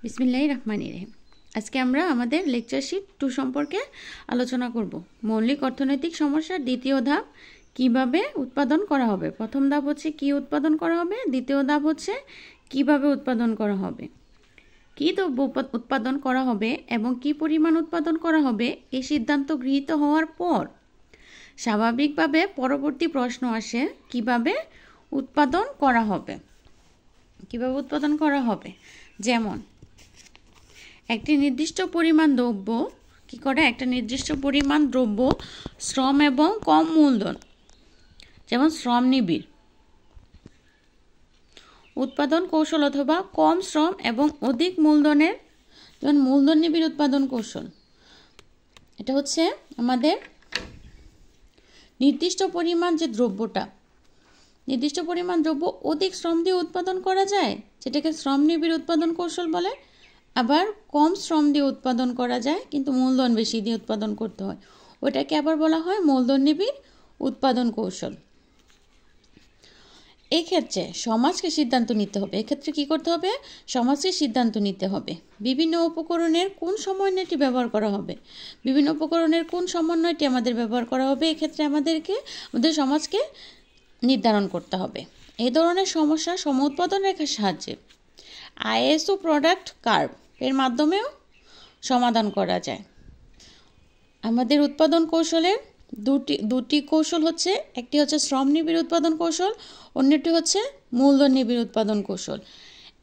বিসমিল্লাহির রহমানির রহিম। আজকে আমরা আমাদের লেকচার শিট 2 সম্পর্কে আলোচনা করব। মৌলিক অর্থনৈতিক সমস্যার দ্বিতীয় ধাপ কিভাবে উৎপাদন করা হবে। প্রথম ধাপ হচ্ছে কি উৎপাদন করা হবে, দ্বিতীয় ধাপ হচ্ছে কিভাবে উৎপাদন করা হবে। কি দ্রব্য উৎপাদন করা হবে এবং কি পরিমাণ উৎপাদন করা হবে এই সিদ্ধান্ত গৃহীত হওয়ার পর স্বাভাবিকভাবে পরবর্তী প্রশ্ন আসে কিভাবে উৎপাদন করা হবে। কিভাবে উৎপাদন করা হবে, যেমন একটি নির্দিষ্ট পরিমাণ দ্রব্য কি করে, একটা নির্দিষ্ট পরিমাণ দ্রব্য শ্রম এবং কম মূলধন, যেমন শ্রম নিবিড় উৎপাদন কৌশল অথবা কম শ্রম এবং অধিক মূলধনের, যেমন মূলধন নিবিড় উৎপাদন কৌশল। এটা হচ্ছে আমাদের নির্দিষ্ট পরিমাণ যে দ্রব্যটা, নির্দিষ্ট পরিমাণ দ্রব্য অধিক শ্রম দিয়ে উৎপাদন করা যায়, যেটাকে শ্রম নিবিড় উৎপাদন কৌশল বলে। আবার কম শ্রম দিয়ে উৎপাদন করা যায় কিন্তু মূলধন বেশি দিয়ে উৎপাদন করতে হয়, ওটাকে আবার বলা হয় মূলধন নিবিড় উৎপাদন কৌশল। এক্ষেত্রে সমাজকে সিদ্ধান্ত নিতে হবে। এক্ষেত্রে কি করতে হবে, সমাজকে সিদ্ধান্ত নিতে হবে বিভিন্ন উপকরণের কোন সমন্বয়টি ব্যবহার করা হবে, বিভিন্ন উপকরণের কোন সমন্বয়টি আমাদের ব্যবহার করা হবে। এক্ষেত্রে আমাদের সমাজকে নির্ধারণ করতে হবে। এই ধরনের সমস্যা সম উৎপাদন রেখার সাহায্যে আইএসও প্রোডাক্ট কার্ভ এর মাধ্যমেও সমাধান করা যায়। আমাদের উৎপাদন কৌশলের দুটি কৌশল হচ্ছে, একটি হচ্ছে শ্রম নিবিড় উৎপাদন কৌশল, অন্যটি হচ্ছে মূলধন নিবিড় উৎপাদন কৌশল।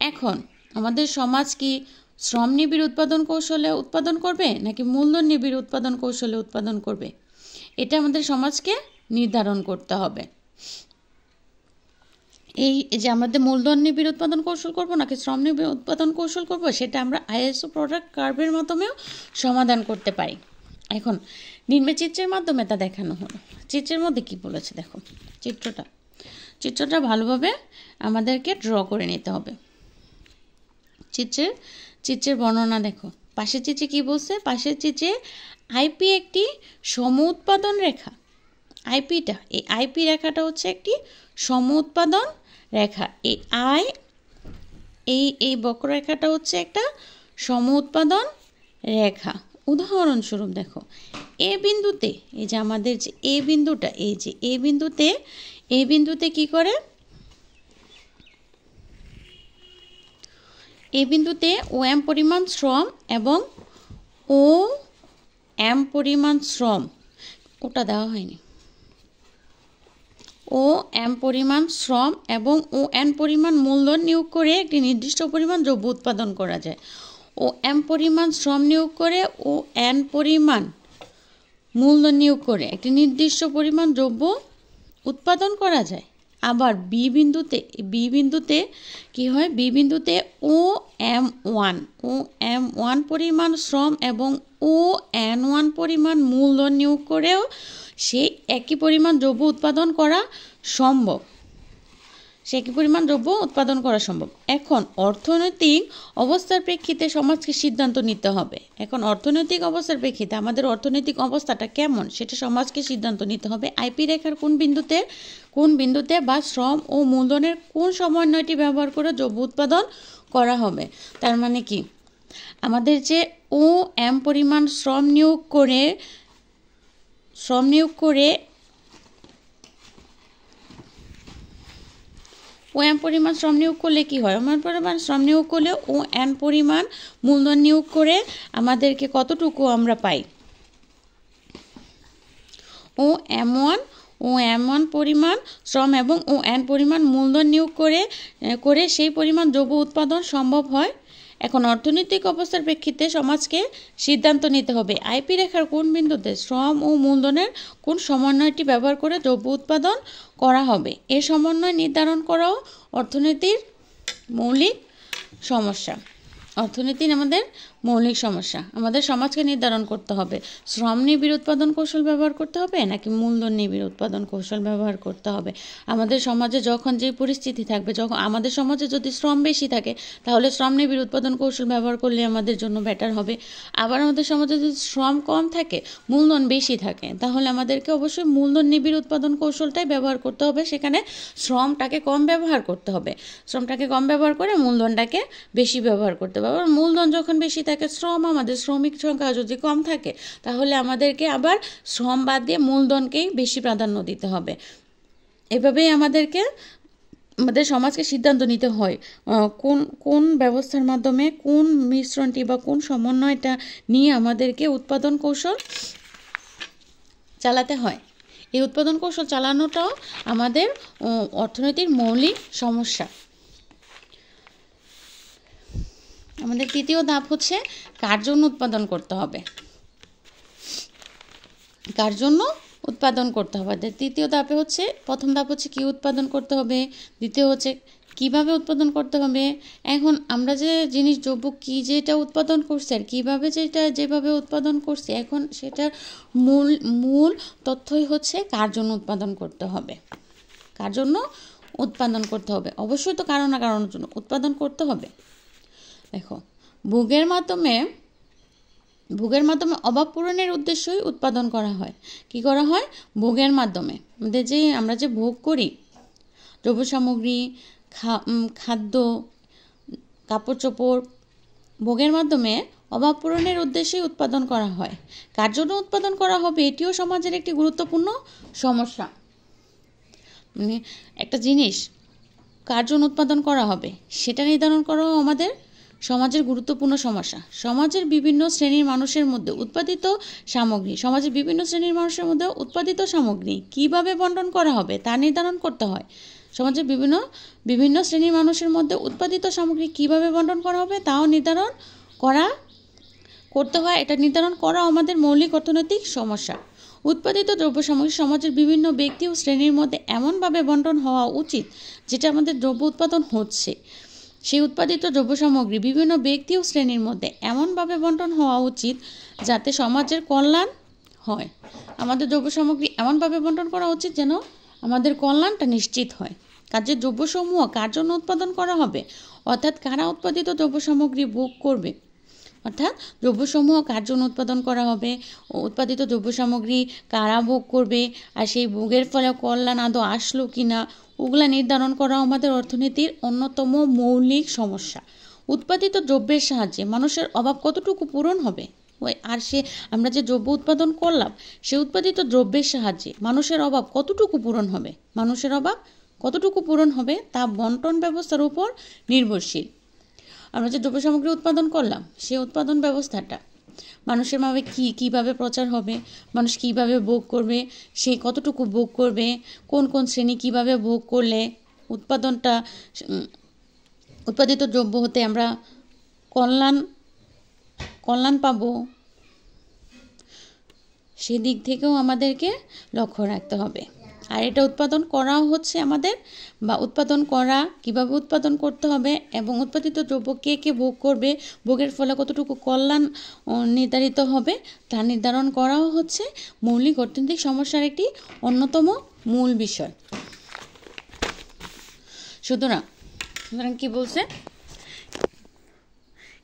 এখন আমাদের সমাজ কি শ্রম নিবিড় উৎপাদন কৌশলে উৎপাদন করবে নাকি মূলধন নিবিড় উৎপাদন কৌশলে উৎপাদন করবে, এটা আমাদের সমাজকে নির্ধারণ করতে হবে। এই যে আমাদের মূলধন নিবিড় উৎপাদন কৌশল করব নাকি শ্রম নিবিড় উৎপাদন কৌশল করব, সেটা আমরা আইএসও প্রোডাক্ট কার্ভের মাধ্যমেও সমাধান করতে পারি। এখন নিম্নে চিত্রের মাধ্যমে তা দেখানো হলো। চিত্রের মধ্যে কি বলেছে দেখো, চিত্রটা ভালোভাবে আমাদেরকে ড্র করে নিতে হবে। চিত্রের বর্ণনা দেখো। পাশের চিত্রে কি বলছে, পাশের চিত্রে আইপি একটি সম উৎপাদন রেখা। এই আইপি রেখাটা হচ্ছে একটি সম উৎপাদন রেখা। এই বক্ররেখাটা হচ্ছে একটা সম উৎপাদন রেখা। উদাহরণস্বরূপ দেখো, এ বিন্দুতে, এই যে আমাদের যে এ বিন্দুটা, এই যে এই বিন্দুতে কি করে, এই বিন্দুতে ও এম পরিমাণ শ্রম এবং ও এম পরিমাণ শ্রম, ওটা দেওয়া হয়নি, ও এম পরিমাণ শ্রম এবং ও এন পরিমাণ মূলধন নিয়োগ করে একটি নির্দিষ্ট পরিমাণ দ্রব্য উৎপাদন করা যায়। ও এম পরিমাণ শ্রম নিয়োগ করে ও এন পরিমাণ মূলধন নিয়োগ করে একটি নির্দিষ্ট পরিমাণ দ্রব্য উৎপাদন করা যায়। আবার বি বিন্দুতে কি হয়, বি বিন্দুতে ও এম ওয়ান পরিমাণ শ্রম এবং ও এন ওয়ান পরিমাণ মূলধন নিয়োগ করেও সেই একই পরিমাণ দ্রব্য উৎপাদন করা সম্ভব। এখন অর্থনৈতিক অবস্থার প্রেক্ষিতে সমাজকে সিদ্ধান্ত নিতে হবে। এখন অর্থনৈতিক অবস্থার প্রেক্ষিতে আমাদের অর্থনৈতিক অবস্থাটা কেমন সেটা সমাজকে সিদ্ধান্ত নিতে হবে। আইপি রেখার কোন বিন্দুতে বা শ্রম ও মূলধনের কোন সমন্বয়টি ব্যবহার করে দ্রব্য উৎপাদন করা হবে। তার মানে কি, আমাদের যে ও এম পরিমাণ শ্রম নিয়োগ করে ও এম পরিমাণ শ্রম নিয়োগ করলে কি হয়, ওম পরিমাণ শ্রম নিয়োগ করলে ও এন পরিমাণ মূলধন নিয়োগ করে আমাদেরকে কতটুকু আমরা পাই, ও এম ওয়ান পরিমাণ শ্রম এবং ও এন পরিমাণ মূলধন নিয়োগ করে সেই পরিমাণ দ্রব্য উৎপাদন সম্ভব হয়। এখন অর্থনৈতিক অবস্থার প্রেক্ষিতে সমাজকে সিদ্ধান্ত নিতে হবে আইপি রেখার কোন বিন্দুতে শ্রম ও মূলধনের কোন সমন্বয়টি ব্যবহার করে দ্রব্য উৎপাদন করা হবে। এই সমন্বয় নির্ধারণ করাও অর্থনীতির মৌলিক সমস্যা। আমাদের সমাজকে নির্ধারণ করতে হবে শ্রম নিবিড় উৎপাদন কৌশল ব্যবহার করতে হবে নাকি মূলধন নিবিড় উৎপাদন কৌশল ব্যবহার করতে হবে। আমাদের সমাজে যখন যে পরিস্থিতি থাকবে, যখন আমাদের সমাজে যদি শ্রম বেশি থাকে তাহলে শ্রম নিবিড় উৎপাদন কৌশল ব্যবহার করলে আমাদের জন্য বেটার হবে। আবার আমাদের সমাজে যদি শ্রম কম থাকে, মূলধন বেশি থাকে, তাহলে আমাদেরকে অবশ্যই মূলধন নিবিড় উৎপাদন কৌশলটাই ব্যবহার করতে হবে। সেখানে শ্রমটাকে কম ব্যবহার করতে হবে, শ্রমটাকে কম ব্যবহার করে মূলধনটাকে বেশি ব্যবহার করতে হবে। মূলধন যখন বেশি থাকে, আমাদের শ্রমিক সংখ্যা যদি কম থাকে, তাহলে আমাদেরকে আবার শ্রম বাদ দিয়ে মূলধনকেই বেশি প্রাধান্য দিতে হবে। এভাবেই আমাদের সমাজকে সিদ্ধান্ত নিতে হয় কোন কোন ব্যবস্থার মাধ্যমে কোন মিশ্রণটি বা কোন সমন্বয়টা নিয়ে আমাদেরকে উৎপাদন কৌশল চালাতে হয়। এই উৎপাদন কৌশল চালানোটাও আমাদের অর্থনীতির মৌলিক সমস্যা। আমাদের তৃতীয় ধাপ হচ্ছে কার জন্য উৎপাদন করতে হবে। কার জন্য উৎপাদন করতে হবে। তৃতীয় ধাপে হচ্ছে, প্রথম ধাপ হচ্ছে কি উৎপাদন করতে হবে, দ্বিতীয় হচ্ছে কিভাবে উৎপাদন করতে হবে। এখন আমরা যে জিনিস দ্রব্য কি যেটা উৎপাদন করছি আর কিভাবে যেভাবে উৎপাদন করছি, এখন সেটার মূল তথ্যই হচ্ছে কার জন্য উৎপাদন করতে হবে। কার জন্য উৎপাদন করতে হবে, অবশ্যই তো কারণ না কারণের জন্য উৎপাদন করতে হবে। দেখো, ভোগের মাধ্যমে অভাব পূরণের উদ্দেশ্যই উৎপাদন করা হয়। কি করা হয়? ভোগের মাধ্যমে আমরা যে ভোগ করি, দ্রব্য সামগ্রী, খাদ্য, কাপড় চোপড়, ভোগের মাধ্যমে অভাব পূরণের উদ্দেশ্যেই উৎপাদন করা হয়। কার জন্য উৎপাদন করা হবে, এটিও সমাজের একটি গুরুত্বপূর্ণ সমস্যা। মানে একটা জিনিস কার জন্য উৎপাদন করা হবে সেটা নির্ধারণ করাও আমাদের সমাজের গুরুত্বপূর্ণ সমস্যা। সমাজের বিভিন্ন শ্রেণীর মানুষের মধ্যে উৎপাদিত সামগ্রী কিভাবে বণ্টন করা হবে তা নির্ধারণ করতে হয়। সমাজের বিভিন্ন শ্রেণীর মানুষের মধ্যে উৎপাদিত সামগ্রী কিভাবে বণ্টন করা হবে তাও নির্ধারণ করতে হয়। এটা নির্ধারণ করা আমাদের মৌলিক অর্থনৈতিক সমস্যা। উৎপাদিত দ্রব্য সামগ্রী সমাজের বিভিন্ন ব্যক্তি ও শ্রেণীর মধ্যে এমনভাবে বণ্টন হওয়া উচিত যেটা আমাদের দ্রব্য উৎপাদন হচ্ছে, সেই উৎপাদিত দ্রব্য সামগ্রী বিভিন্ন ব্যক্তি ও শ্রেণীর মধ্যে এমনভাবে বণ্টন হওয়া উচিত যাতে সমাজের কল্যাণ হয়। আমাদের দ্রব্য সামগ্রী এমনভাবে বণ্টন করা উচিত যেন আমাদের কল্যাণটা নিশ্চিত হয়। কাজের দ্রব্যসমূহ কার জন্য উৎপাদন করা হবে, অর্থাৎ কারা উৎপাদিত দ্রব্য সামগ্রী ভোগ করবে, অর্থাৎ দ্রব্যসমূহ কার জন্য উৎপাদন করা হবে, উৎপাদিত দ্রব্য সামগ্রী কারা ভোগ করবে, আর সেই ভোগের ফলে কল্যাণ আদৌ আসলো কিনা, ওগুলা নির্ধারণ করা আমাদের অর্থনীতির অন্যতম মৌলিক সমস্যা। উৎপাদিত দ্রব্যের সাহায্যে মানুষের অভাব কতটুকু পূরণ হবে, আর আমরা যে দ্রব্য উৎপাদন করলাম সে উৎপাদিত দ্রব্যের সাহায্যে মানুষের অভাব কতটুকু পূরণ হবে তা বণ্টন ব্যবস্থার উপর নির্ভরশীল। আমরা যে দ্রব্য সামগ্রী উৎপাদন করলাম সেই উৎপাদন ব্যবস্থাটা মানুষের মাঝে কীভাবে প্রচার হবে, মানুষ কিভাবে ভোগ করবে, সে কতটুকু ভোগ করবে, কোন কোন শ্রেণী কিভাবে ভোগ করলে উৎপাদিত দ্রব্য হতে আমরা কল্যাণ পাবো, সেদিক থেকেও আমাদেরকে লক্ষ্য রাখতে হবে। আর এটা উৎপাদন করাও হচ্ছে আমাদের, বা উৎপাদন করা কিভাবে উৎপাদন করতে হবে এবং উৎপাদিত দ্রব্য কে কে ভোগ করবে, ভোগের ফলে কতটুকু কল্যাণ নির্ধারিত হবে তা নির্ধারণ করাও হচ্ছে মৌলিক অর্থনৈতিক সমস্যার একটি অন্যতম মূল বিষয়। সুতরাং কি বলছে,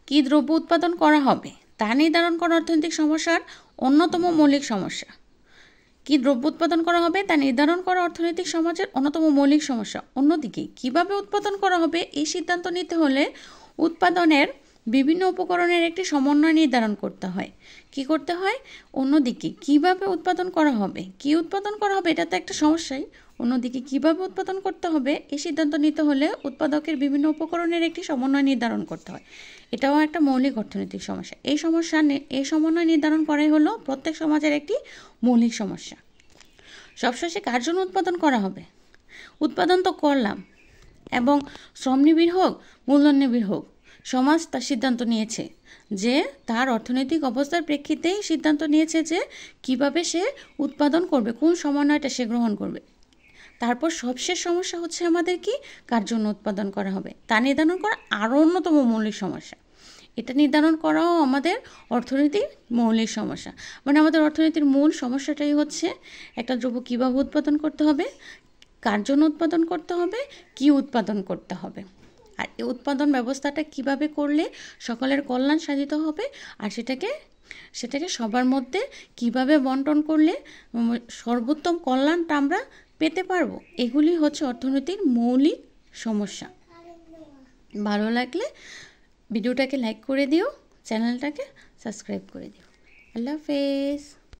কি দ্রব্য উৎপাদন করা হবে তা নির্ধারণ করা অর্থনৈতিক সমস্যার অন্যতম মৌলিক সমস্যা। কি দ্রব্য উৎপাদন করা হবে তা নির্ধারণ করা অর্থনৈতিক সমাজের অন্যতম মৌলিক সমস্যা। অন্যদিকে কিভাবে উৎপাদন করা হবে এই সিদ্ধান্ত নিতে হলে উৎপাদনের বিভিন্ন উপকরণের একটি সমন্বয় নির্ধারণ করতে হয়। কি করতে হয়? অন্যদিকে কিভাবে উৎপাদন করা হবে, কি উৎপাদন করা হবে এটা তো একটা সমস্যাই, অন্যদিকে কিভাবে উৎপাদন করতে হবে এই সিদ্ধান্ত নিতে হলে উৎপাদকের বিভিন্ন উপকরণের একটি সমন্বয় নির্ধারণ করতে হয়। এটাও একটা মৌলিক অর্থনৈতিক সমস্যা। এই সমন্বয় নির্ধারণ করাই হলো প্রত্যেক সমাজের একটি মৌলিক সমস্যা। সবশেষে কার জন্য উৎপাদন করা হবে? উৎপাদন তো করলাম এবং শ্রম নিবিড় হোক মূলধন নিবিড় হোক, সমাজ তার সিদ্ধান্ত নিয়েছে যে তার অর্থনৈতিক অবস্থার প্রেক্ষিতেই সিদ্ধান্ত নিয়েছে যে কিভাবে সে উৎপাদন করবে, কোন সমন্বয়টা সে গ্রহণ করবে। তারপর সবশেষ সমস্যা হচ্ছে আমাদের কি, কার জন্য উৎপাদন করা হবে তা নির্ধারণ করা আরও অন্যতম মৌলিক সমস্যা। এটা নির্ধারণ করাও আমাদের অর্থনীতির মৌলিক সমস্যা। মানে আমাদের অর্থনীতির মূল সমস্যাটাই হচ্ছে একটা দ্রব্য কীভাবে উৎপাদন করতে হবে, কার জন্য উৎপাদন করতে হবে, কি উৎপাদন করতে হবে, আর এই উৎপাদন ব্যবস্থাটা কিভাবে করলে সকলের কল্যাণ সাধিত হবে, আর সেটাকে সবার মধ্যে কিভাবে বণ্টন করলে সর্বোত্তম কল্যাণটা আমরা পেতে পারবো। এগুলি হচ্ছে অর্থনীতির মৌলিক সমস্যা। ভালো লাগলে ভিডিওটাকে লাইক করে দিও, চ্যানেলটাকে সাবস্ক্রাইব করে দিও। আল্লাহ হাফেজ।